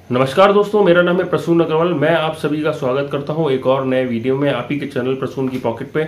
नमस्कार दोस्तों, मेरा नाम है प्रसून अग्रवाल। मैं आप सभी का स्वागत करता हूं एक और नए वीडियो में आप ही के चैनल प्रसून की पॉकेट पे।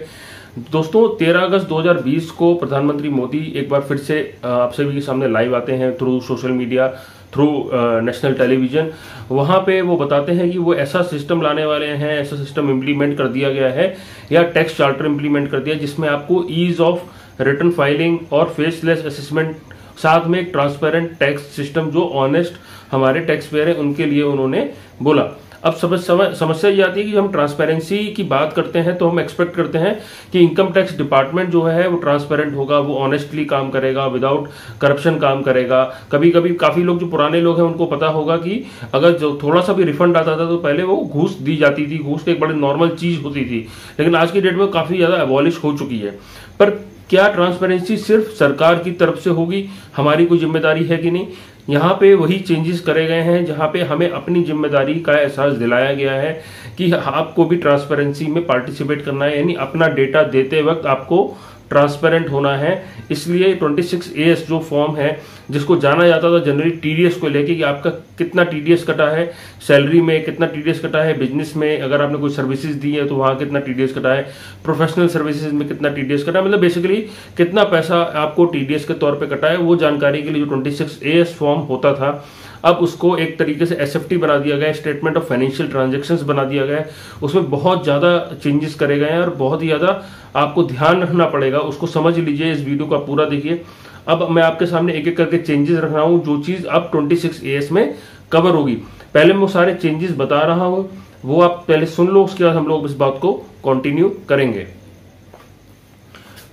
दोस्तों 13 अगस्त 2020 को प्रधानमंत्री मोदी एक बार फिर से आप सभी के सामने लाइव आते हैं through social media, through national television. वहां पे वो बताते हैं कि वो ऐसा सिस्टम लाने वाले हैं, ऐसा सिस्टम इम्प्लीमेंट कर दिया गया है या टैक्स चार्टर इम्प्लीमेंट कर दिया जिसमें आपको ईज ऑफ रिटर्न फाइलिंग और फेसलेस असेसमेंट, साथ में एक ट्रांसपेरेंट टैक्स सिस्टम जो ऑनेस्ट हमारे टैक्स पेयर हैं उनके लिए उन्होंने बोला। अब समस्या ये आती है कि जब हम ट्रांसपेरेंसी की बात करते हैं तो हम एक्सपेक्ट करते हैं कि इनकम टैक्स डिपार्टमेंट जो है वो ट्रांसपेरेंट होगा, वो ऑनेस्टली काम करेगा, विदाउट करप्शन काम करेगा। कभी कभी काफी लोग जो पुराने लोग हैं उनको पता होगा कि अगर जो थोड़ा सा भी रिफंड आता था तो पहले वो घूस दी जाती थी, घूस एक बड़ी नॉर्मल चीज होती थी, लेकिन आज की डेट में काफी ज्यादा एबॉलिश हो चुकी है। पर क्या ट्रांसपेरेंसी सिर्फ सरकार की तरफ से होगी, हमारी कोई जिम्मेदारी है कि नहीं? यहाँ पे वही चेंजेस करे गए हैं जहाँ पे हमें अपनी जिम्मेदारी का एहसास दिलाया गया है कि आपको भी ट्रांसपेरेंसी में पार्टिसिपेट करना है, यानी अपना डेटा देते वक्त आपको ट्रांसपेरेंट होना है। इसलिए 26AS जो फॉर्म है जिसको जाना जाता था जनरली टीडीएस को लेके कि आपका कितना टीडीएस कटा है, सैलरी में कितना टीडीएस कटा है, बिजनेस में अगर आपने कोई सर्विसेज दी है तो वहां कितना टीडीएस कटा है, प्रोफेशनल सर्विसेज में कितना टीडीएस कटा है, मतलब बेसिकली कितना पैसा आपको टीडीएस के तौर पे कटा है, वो जानकारी के लिए जो 26AS फॉर्म होता था अब उसको एक तरीके से एसएफटी बना दिया गया है, स्टेटमेंट ऑफ फाइनेंशियल ट्रांजैक्शंस बना दिया गया है। उसमें बहुत ज्यादा चेंजेस करे गए हैं और बहुत ही ज्यादा आपको ध्यान रखना पड़ेगा, उसको समझ लीजिए, इस वीडियो का पूरा देखिए। अब मैं आपके सामने एक एक करके चेंजेस रख रहा हूं जो चीज अब 26AS में कवर होगी। पहले मैं वो सारे चेंजेस बता रहा हूं, वो आप पहले सुन लो, उसके बाद हम लोग इस बात को कंटिन्यू करेंगे।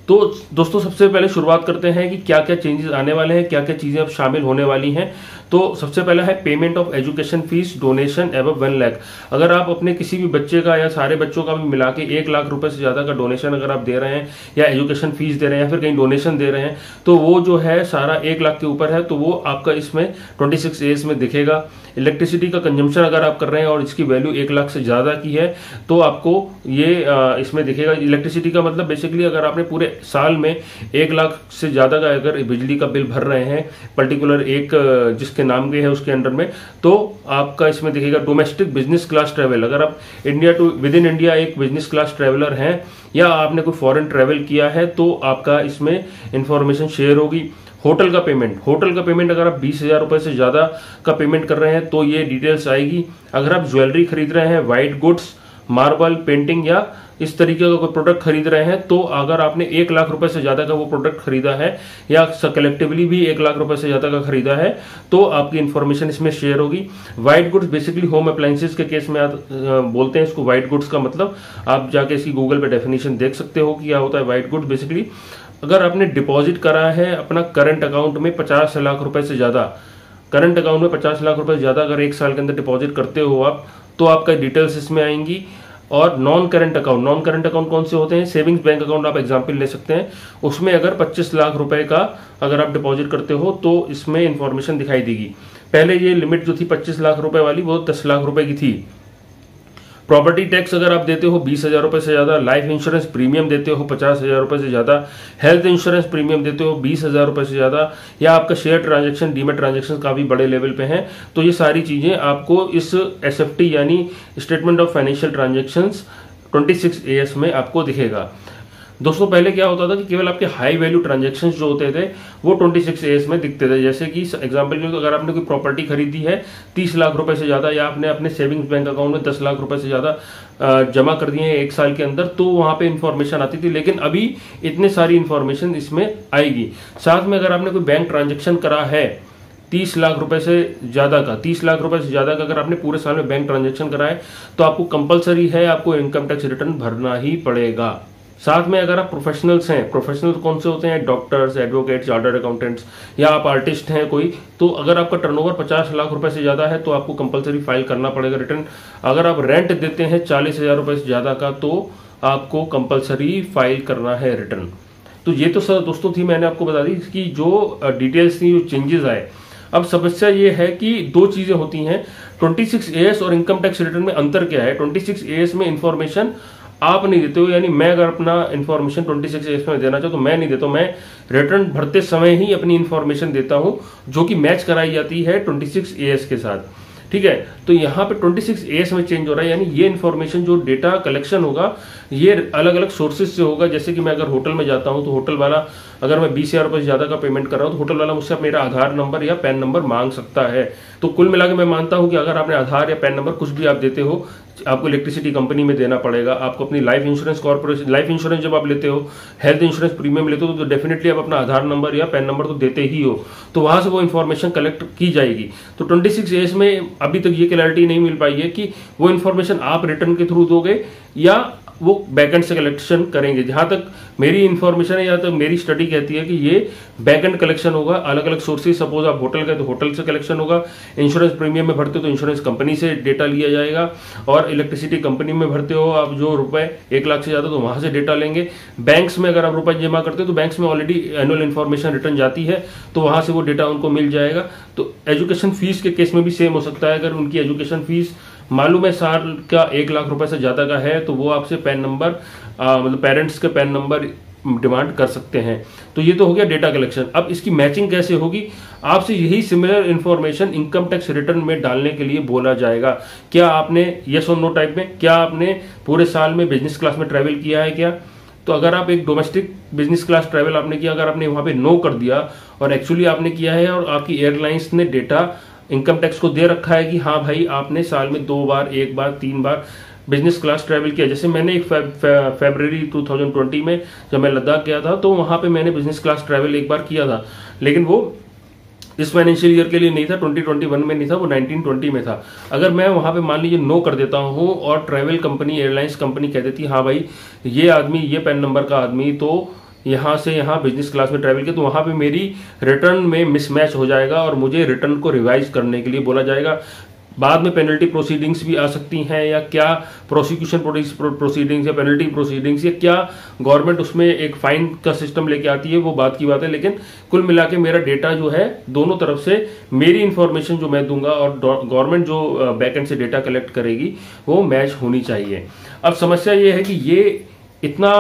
तो दोस्तों सबसे पहले शुरुआत करते हैं कि क्या क्या चेंजेस आने वाले हैं, क्या क्या चीजें अब शामिल होने वाली हैं। तो सबसे पहला है payment of education fees donation above 1 lakh. अगर आप अपने किसी भी बच्चे का या सारे बच्चों का भी मिला के 1 लाख रुपए से ज्यादा का डोनेशन अगर आप दे रहे हैं या एजुकेशन फीस दे रहे हैं या फिर कहीं डोनेशन दे रहे हैं तो वो जो है सारा 1 लाख के ऊपर है, तो वो आपका इसमें 26AS में दिखेगा। इलेक्ट्रिसिटी का कंजम्पशन अगर आप कर रहे हैं और इसकी वैल्यू 1 लाख से ज्यादा की है तो आपको ये इसमें दिखेगा। इलेक्ट्रिसिटी का मतलब बेसिकली अगर आपने पूरे साल में 1 लाख से ज्यादा का अगर बिजली का बिल भर रहे हैं पर्टिकुलर एक जिसके नाम के है उसके अंडर में, तो आपका इसमें दिखेगा। डोमेस्टिक बिजनेस क्लास ट्रेवल, अगर आप India to within India एक बिजनेस क्लास ट्रेवलर हैं या आपने कोई फॉरेन ट्रेवल किया है तो आपका इसमें इंफॉर्मेशन शेयर होगी। होटल का पेमेंट अगर आप 20,000 रुपए से ज्यादा का पेमेंट कर रहे हैं तो ये डिटेल्स आएगी। अगर आप ज्वेलरी खरीद रहे हैं, व्हाइट गुड्स, मार्बल, पेंटिंग या इस तरीके का कोई प्रोडक्ट खरीद रहे हैं तो अगर आपने 1 लाख रुपए से ज्यादा का वो प्रोडक्ट खरीदा है या कलेक्टिवली भी 1 लाख रुपए से ज्यादा का खरीदा है तो आपकी इंफॉर्मेशन इसमें शेयर होगी। White goods basically home appliances के केस में बोलते हैं इसको व्हाइट गुड्स का मतलब, आप जाके इसकी गूगल पे डेफिनेशन देख सकते हो कि क्या होता है व्हाइट गुड्स। बेसिकली अगर आपने डिपॉजिट करा है अपना करंट अकाउंट में 50 लाख रुपए से ज्यादा, करंट अकाउंट में 50 लाख रुपए से ज्यादा अगर एक साल के अंदर डिपॉजिट करते हो आप तो आपका डिटेल्स इसमें आएंगी। और नॉन करंट अकाउंट कौन से होते हैं? सेविंग्स बैंक अकाउंट आप एग्जांपल ले सकते हैं, उसमें अगर 25 लाख रुपए का अगर आप डिपॉजिट करते हो तो इसमें इंफॉर्मेशन दिखाई देगी। पहले ये लिमिट जो थी 25 लाख रुपए वाली वो 10 लाख रुपए की थी। प्रॉपर्टी टैक्स अगर आप देते हो 20,000 रुपए से ज्यादा, लाइफ इंश्योरेंस प्रीमियम देते हो 50,000 रुपए से ज्यादा, हेल्थ इंश्योरेंस प्रीमियम देते हो 20,000 रुपए से ज्यादा, या आपका शेयर ट्रांजैक्शन, डीमेट ट्रांजैक्शन काफी बड़े लेवल पे हैं, तो ये सारी चीजें आपको इस एसएफटी यानी statement of financial transactions 26AS में आपको दिखेगा। दोस्तों पहले क्या होता था कि केवल आपके हाई वैल्यू ट्रांजैक्शंस जो होते थे वो 26AS में दिखते थे। जैसे कि एग्जांपल के लिए अगर आपने कोई प्रॉपर्टी खरीदी है 30 लाख रुपए से ज्यादा या आपने अपने सेविंग्स बैंक अकाउंट में 10 लाख रुपए से ज्यादा जमा कर दिए हैं एक साल के अंदर तो वहां पे इंफॉर्मेशन आती थी, लेकिन अभी इतने सारी इंफॉर्मेशन इसमें आएगी। साथ में अगर आपने कोई बैंक ट्रांजेक्शन करा है 30 लाख रुपए से ज्यादा का, 30 लाख रुपए से ज्यादा का अगर आपने पूरे साल में बैंक ट्रांजेक्शन करा है तो आपको कंपलसरी है, आपको इनकम टैक्स रिटर्न भरना ही पड़ेगा। साथ में अगर आप प्रोफेशनल्स हैं, प्रोफेशनल कौन से होते हैं? डॉक्टर्स, एडवोकेट, चार्टर्ड अकाउंटेंट्स, या आप आर्टिस्ट हैं कोई, तो अगर आपका टर्नओवर 50 लाख रुपए से ज्यादा है तो आपको कंपलसरी फाइल करना पड़ेगा रिटर्न। अगर आप रेंट देते हैं 40,000 रुपए से ज्यादा का तो आपको कंपलसरी फाइल करना है रिटर्न। तो ये तो सर दोस्तों थी, मैंने आपको बता दी कि जो डिटेल्स थी, जो चेंजेस आए। अब समस्या ये है कि दो चीजें होती हैं 26AS और इनकम टैक्स रिटर्न में अंतर क्या है? 26AS में इंफॉर्मेशन आप नहीं देते हो, यानी मैं अगर अपना इंफॉर्मेशन 26AS में देना चाहूँ तो मैं नहीं देता हूँ, मैं रिटर्न भरते समय ही अपनी इंफॉर्मेशन देता हूँ जो कि मैच कराई जाती है 26AS के साथ। ठीक है। तो यहाँ पे 26A में चेंज हो रहा है, यानी ये इन्फॉर्मेशन जो डेटा कलेक्शन होगा ये अलग अलग सोर्सेज से होगा। जैसे कि मैं अगर होटल में जाता हूँ तो होटल वाला अगर मैं 20,000 रुपये से ज़्यादा का पेमेंट कर रहा हूँ तो होटल वाला मुझसे मेरा आधार नंबर या पैन नंबर मांग सकता है। तो कुल मिला के मैं मानता हूँ कि अगर आपने आधार या पैन नंबर कुछ भी आप देते हो, आपको इलेक्ट्रिसिटी कंपनी में देना पड़ेगा, आपको अपनी life insurance corporation, life insurance जब आप लेते हो, हेल्थ इंश्योरेंस प्रीमियम लेते हो तो डेफिनेटली आप अपना आधार नंबर या पैन नंबर तो देते ही हो, तो वहां से वो इन्फॉर्मेशन कलेक्ट की जाएगी। तो 26A में अभी तक ये क्लैरिटी नहीं मिल पाई है कि वो इन्फॉर्मेशन आप रिटर्न के थ्रू दोगे या वो बैकएंड से कलेक्शन करेंगे। जहां तक मेरी इन्फॉर्मेशन है या तो मेरी स्टडी कहती है कि ये बैकएंड कलेक्शन होगा, अलग अलग सोर्सेज। सपोज आप होटल गए तो होटल से कलेक्शन होगा, इंश्योरेंस प्रीमियम में भरते हो तो इंश्योरेंस कंपनी से डेटा लिया जाएगा, और इलेक्ट्रिसिटी कंपनी में भरते हो आप जो रुपए 1 लाख से ज्यादा तो वहां से डेटा लेंगे। बैंक्स में अगर आप रुपए जमा करते हो तो बैंक्स में ऑलरेडी एनुअल इन्फॉर्मेशन रिटर्न जाती है तो वहां से वो डेटा उनको मिल जाएगा। तो एजुकेशन फीस के केस में भी सेम हो सकता है। अगर उनकी एजुकेशन फीस मालूम है साल का 1 लाख रुपए से ज्यादा का है तो वो आपसे पैन नंबर मतलब पेरेंट्स के पैन नंबर डिमांड कर सकते हैं। तो ये तो हो गया डेटा कलेक्शन। अब इसकी मैचिंग कैसे होगी, आपसे यही similar information income tax return में डालने के लिए बोला जाएगा। क्या आपने यस और नो टाइप में, क्या आपने पूरे साल में बिजनेस क्लास में ट्रैवल किया है क्या? तो अगर आप एक डोमेस्टिक बिजनेस क्लास ट्रैवल आपने किया, अगर आपने वहां पे नो कर दिया और एक्चुअली आपने किया है और आपकी एयरलाइंस ने डेटा इनकम टैक्स को दे रखा है कि हाँ भाई आपने साल में 2 बार, 1 बार, 3 बार बिजनेस क्लास ट्रैवल किया। जैसे मैंने एक फरवरी 2020 में जब मैं लद्दाख गया था तो वहां पे मैंने बिजनेस क्लास ट्रैवल 1 बार किया था, लेकिन वो इस फाइनेंशियल ईयर के लिए नहीं था, 2021 में नहीं था, वो 1920 में था। अगर मैं वहां पे मान लीजिए नो कर देता हूं और ट्रैवल कंपनी, एयरलाइंस कंपनी कह देती हाँ भाई ये आदमी, ये पैन नंबर का आदमी तो यहां से यहां बिजनेस क्लास में ट्रैवल किया, तो वहां पे मेरी रिटर्न में मिसमैच हो जाएगा और मुझे रिटर्न को रिवाइज करने के लिए बोला जाएगा। बाद में पेनल्टी प्रोसीडिंग्स भी आ सकती हैं, या क्या प्रोसिक्यूशन प्रोसीडिंग्स या पेनल्टी प्रोसीडिंग्स, या क्या गवर्नमेंट उसमें एक फाइन का सिस्टम लेके आती है, वो बात की बात है। लेकिन कुल मिला के मेरा डेटा जो है दोनों तरफ से मेरी इंफॉर्मेशन जो मैं दूंगा और गवर्नमेंट जो बैकएंड से डेटा कलेक्ट करेगी वो मैच होनी चाहिए। अब समस्या ये है कि ये इतना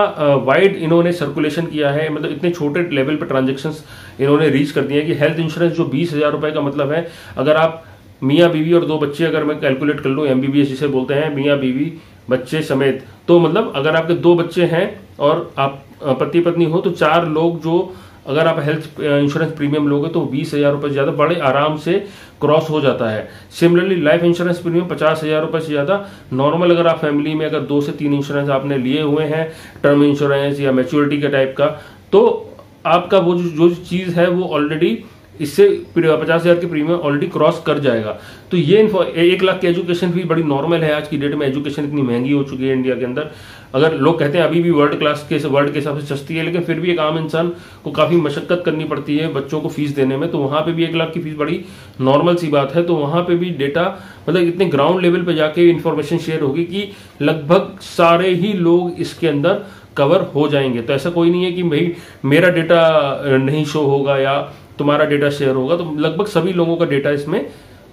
वाइड इन्होंने सर्कुलेशन किया है, मतलब इतने छोटे लेवल पर ट्रांजेक्शन्स इन्होंने रीच कर दिए हैं कि हेल्थ इंश्योरेंस जो 20,000 रुपए का मतलब है, अगर आप मियाँ बीवी और 2 बच्चे अगर मैं कैलकुलेट कर लूँ, MBBS जिसे बोलते हैं, मियाँ बीवी बच्चे समेत, तो मतलब अगर आपके 2 बच्चे हैं और आप पति पत्नी हो तो 4 लोग जो अगर आप हेल्थ इंश्योरेंस प्रीमियम लोगे तो 20,000 रुपए से ज्यादा बड़े आराम से क्रॉस हो जाता है। सिमिलरली लाइफ इंश्योरेंस प्रीमियम 50,000 रुपए से ज्यादा नॉर्मल, अगर आप फैमिली में अगर 2 से 3 इंश्योरेंस आपने लिए हुए हैं, टर्म इंश्योरेंस या मैच्योरिटी के टाइप का, तो आपका वो जो चीज है वो ऑलरेडी इससे 50,000 के प्रीमियम ऑलरेडी क्रॉस कर जाएगा। तो ये 1 लाख की एजुकेशन फी बड़ी नॉर्मल है। आज की डेट में एजुकेशन इतनी महंगी हो चुकी है इंडिया के अंदर। अगर लोग कहते हैं अभी भी वर्ल्ड के हिसाब से सस्ती है, लेकिन फिर भी एक आम इंसान को काफी मशक्कत करनी पड़ती है बच्चों को फीस देने में। तो वहां पे भी 1 लाख की फीस बड़ी नॉर्मल सी बात है। तो वहां पे भी डेटा मतलब इतने ग्राउंड लेवल पे जाके इन्फॉर्मेशन शेयर होगी कि लगभग सारे ही लोग इसके अंदर कवर हो जाएंगे। तो ऐसा कोई नहीं है कि भाई मेरा डेटा नहीं शो होगा या तुम्हारा डेटा शेयर होगा, तो लगभग सभी लोगों का डेटा इसमें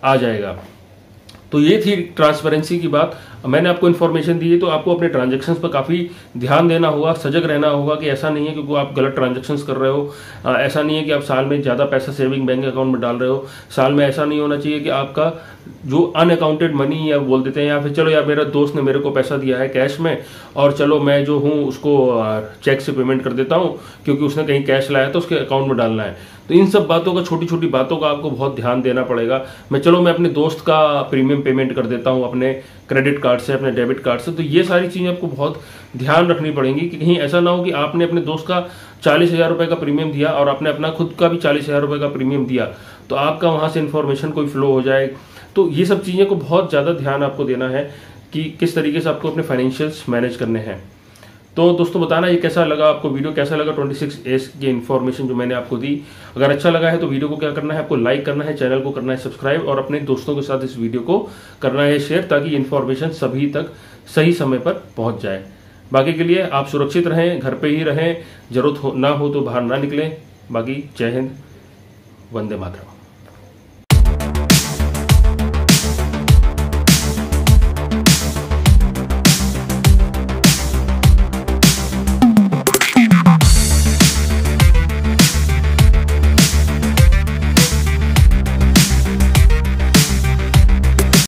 आ जाएगा। तो ये थी ट्रांसपेरेंसी की बात। मैंने आपको इन्फॉर्मेशन दी है तो आपको अपने ट्रांजैक्शंस पर काफी ध्यान देना होगा, सजग रहना होगा कि ऐसा नहीं है क्योंकि आप गलत ट्रांजैक्शंस कर रहे हो। ऐसा नहीं है कि आप साल में ज्यादा पैसा सेविंग बैंक अकाउंट में डाल रहे हो। साल में ऐसा नहीं होना चाहिए कि आपका जो अनअकाउंटेड मनी या बोल देते हैं, या फिर चलो यार मेरा दोस्त ने मेरे को पैसा दिया है कैश में और चलो मैं जो हूँ उसको चेक से पेमेंट कर देता हूँ क्योंकि उसने कहीं कैश लाया तो उसके अकाउंट में डालना है। तो इन सब बातों का, छोटी छोटी बातों का आपको बहुत ध्यान देना पड़ेगा। मैं अपने दोस्त का प्रीमियम पेमेंट कर देता हूँ अपने क्रेडिट कार्ड से, अपने डेबिट कार्ड से। तो ये सारी चीजें आपको बहुत ध्यान रखनी पड़ेंगी कि कहीं ऐसा ना हो कि आपने अपने दोस्त का 40,000 रुपए का प्रीमियम दिया और आपने अपना खुद का भी 40,000 रुपए का प्रीमियम दिया, तो आपका वहां से इन्फॉर्मेशन कोई फ्लो हो जाए। तो ये सब चीजें को बहुत ज्यादा ध्यान आपको देना है कि किस तरीके से आपको अपने फाइनेंशियल्स मैनेज करने हैं। तो दोस्तों बताना ये कैसा लगा आपको, वीडियो कैसा लगा 26A की इन्फॉर्मेशन जो मैंने आपको दी। अगर अच्छा लगा है तो वीडियो को क्या करना है, आपको लाइक करना है, चैनल को करना है सब्सक्राइब और अपने दोस्तों के साथ इस वीडियो को करना है शेयर, ताकि इन्फॉर्मेशन सभी तक सही समय पर पहुंच जाए। बाकी के लिए आप सुरक्षित रहें, घर पे ही रहें, जरूरत ना हो तो बाहर ना निकलें। बाकी जय हिंद, वंदे मातरम।